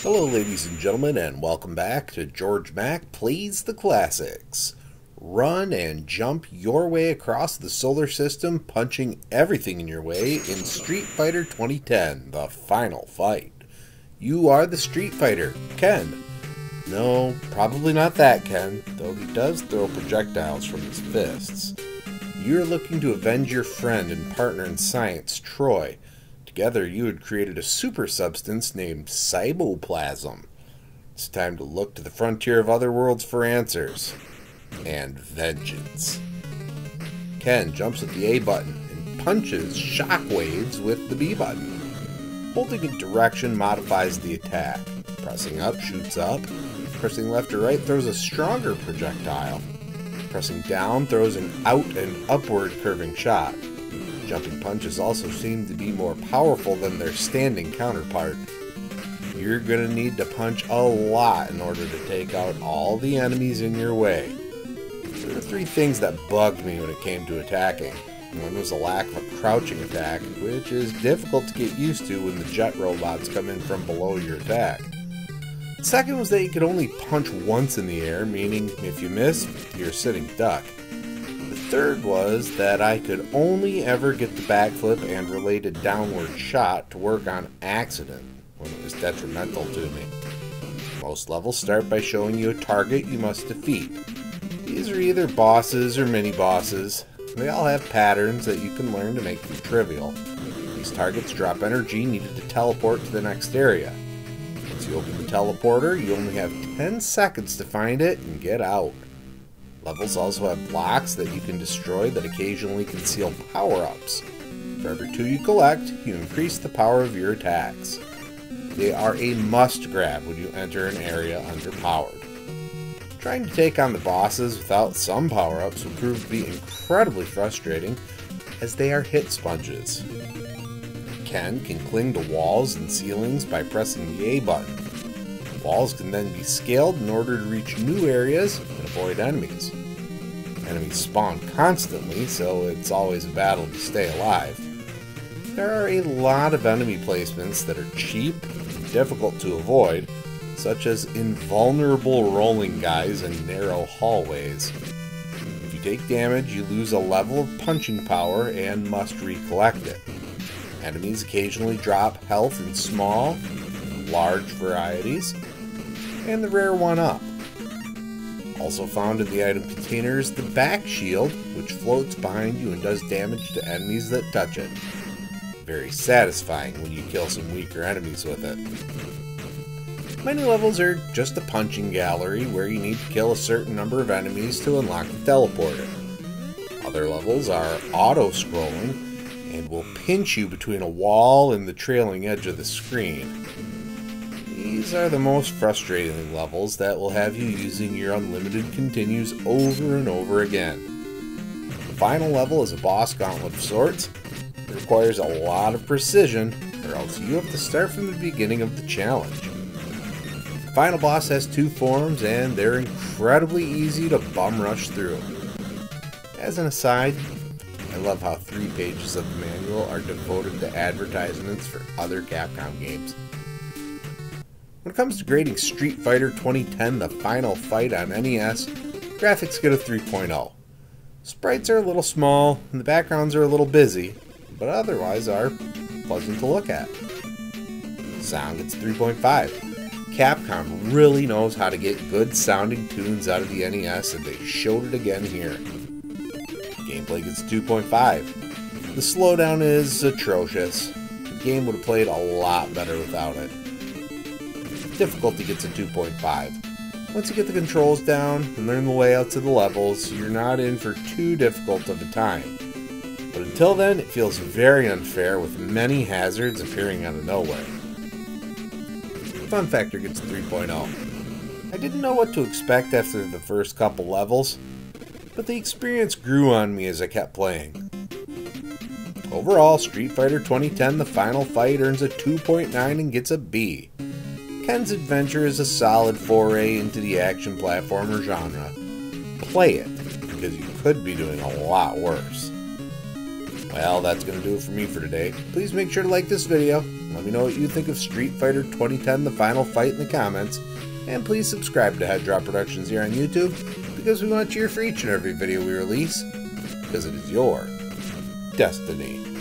Hello ladies and gentlemen, and welcome back to Georg Mack Plays the Classics. Run and jump your way across the solar system, punching everything in your way in Street Fighter 2010, the final fight. You are the Street Fighter, Ken. No, probably not that Ken, though he does throw projectiles from his fists. You're looking to avenge your friend and partner in science, Troy. Together, you had created a super substance named Cyboplasm. It's time to look to the frontier of other worlds for answers. And vengeance. Ken jumps at the A button and punches shockwaves with the B button. Holding a direction modifies the attack. Pressing up shoots up. Pressing left or right throws a stronger projectile. Pressing down throws an out and upward curving shot. Jumping punches also seem to be more powerful than their standing counterpart. You're going to need to punch a lot in order to take out all the enemies in your way. There were three things that bugged me when it came to attacking. One was a lack of a crouching attack, which is difficult to get used to when the jet robots come in from below your attack. The second was that you could only punch once in the air, meaning if you missed, you're a sitting duck. The third was that I could only ever get the backflip and related downward shot to work on accident when it was detrimental to me. Most levels start by showing you a target you must defeat. These are either bosses or mini-bosses. They all have patterns that you can learn to make them trivial. These targets drop energy needed to teleport to the next area. Once you open the teleporter, you only have 10 seconds to find it and get out. Levels also have blocks that you can destroy that occasionally conceal power-ups. For every 2 you collect, you increase the power of your attacks. They are a must-grab when you enter an area underpowered. Trying to take on the bosses without some power-ups will prove to be incredibly frustrating, as they are hit sponges. Ken can cling to walls and ceilings by pressing the A button. Walls can then be scaled in order to reach new areas and avoid enemies. Enemies spawn constantly, so it's always a battle to stay alive. There are a lot of enemy placements that are cheap and difficult to avoid, such as invulnerable rolling guys in narrow hallways. If you take damage, you lose a level of punching power and must recollect it. Enemies occasionally drop health in small, large varieties, and the rare 1-up. Also found in the item container is the back shield, which floats behind you and does damage to enemies that touch it. Very satisfying when you kill some weaker enemies with it. Many levels are just a punching gallery where you need to kill a certain number of enemies to unlock the teleporter. Other levels are auto-scrolling and will pinch you between a wall and the trailing edge of the screen. These are the most frustrating levels that will have you using your unlimited continues over and over again. The final level is a boss gauntlet of sorts. It requires a lot of precision, or else you have to start from the beginning of the challenge. The final boss has 2 forms, and they're incredibly easy to bum rush through. As an aside, I love how 3 pages of the manual are devoted to advertisements for other Capcom games. When it comes to grading Street Fighter 2010 The Final Fight on NES, graphics get a 3.0. Sprites are a little small, and the backgrounds are a little busy, but otherwise are pleasant to look at. Sound gets 3.5. Capcom really knows how to get good sounding tunes out of the NES, and they showed it again here. Gameplay gets 2.5. The slowdown is atrocious. The game would have played a lot better without it. Difficulty gets a 2.5. Once you get the controls down and learn the layouts of the levels, you're not in for too difficult of a time. But until then, it feels very unfair with many hazards appearing out of nowhere. Fun factor gets a 3.0. I didn't know what to expect after the first couple levels, but the experience grew on me as I kept playing. Overall, Street Fighter 2010 The Final Fight earns a 2.9 and gets a B. Ken's adventure is a solid foray into the action platformer genre. Play it, because you could be doing a lot worse. Well, that's going to do it for me for today. Please make sure to like this video, Let me know what you think of Street Fighter 2010 The Final Fight in the comments, and please subscribe to Head Drop Productions here on YouTube, because we want to cheer for each and every video we release, because it is your destiny.